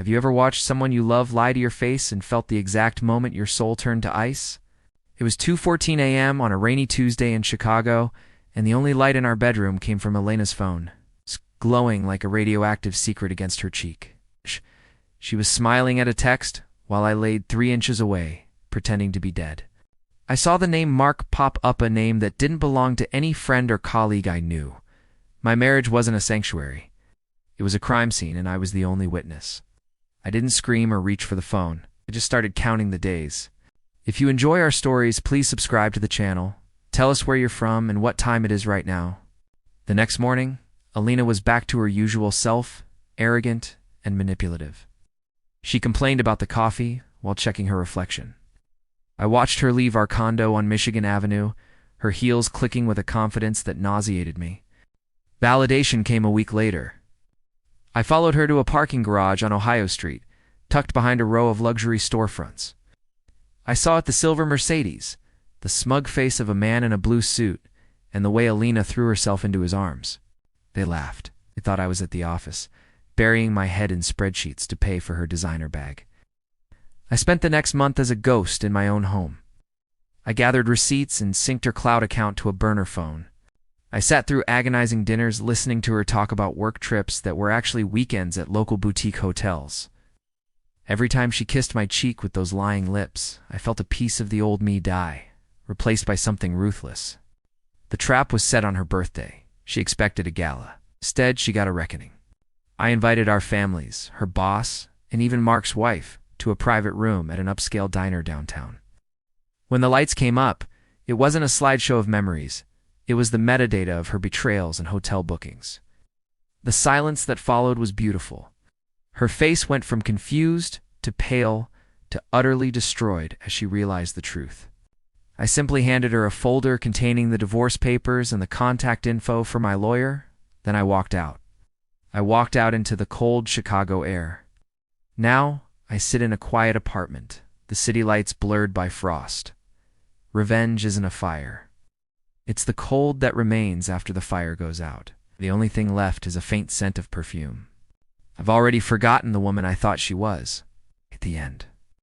Have you ever watched someone you love lie to your face and felt the exact moment your soul turned to ice? It was 2:14 a.m. on a rainy Tuesday in Chicago, and the only light in our bedroom came from Elena's phone, glowing like a radioactive secret against her cheek. She was smiling at a text while I laid 3 inches away, pretending to be dead. I saw the name Mark pop up, a name that didn't belong to any friend or colleague I knew. My marriage wasn't a sanctuary. It was a crime scene, and I was the only witness. I didn't scream or reach for the phone. I just started counting the days. If you enjoy our stories, please subscribe to the channel. Tell us where you're from and what time it is right now. The next morning, Alina was back to her usual self, arrogant and manipulative. She complained about the coffee while checking her reflection. I watched her leave our condo on Michigan Avenue, her heels clicking with a confidence that nauseated me. Validation came a week later. I followed her to a parking garage on Ohio Street, tucked behind a row of luxury storefronts. I saw at the silver Mercedes, the smug face of a man in a blue suit, and the way Alina threw herself into his arms. They laughed. They thought I was at the office, burying my head in spreadsheets to pay for her designer bag. I spent the next month as a ghost in my own home. I gathered receipts and synced her cloud account to a burner phone. I sat through agonizing dinners listening to her talk about work trips that were actually weekends at local boutique hotels. Every time she kissed my cheek with those lying lips, I felt a piece of the old me die, replaced by something ruthless. The trap was set on her birthday. She expected a gala. Instead, she got a reckoning. I invited our families, her boss, and even Mark's wife, to a private room at an upscale diner downtown. When the lights came up, it wasn't a slideshow of memories. It was the metadata of her betrayals and hotel bookings. The silence that followed was beautiful. Her face went from confused to pale to utterly destroyed as she realized the truth. I simply handed her a folder containing the divorce papers and the contact info for my lawyer, then I walked out. I walked out into the cold Chicago air. Now, I sit in a quiet apartment, the city lights blurred by frost. Revenge isn't a fire. It's the cold that remains after the fire goes out. The only thing left is a faint scent of perfume. I've already forgotten the woman I thought she was at the end.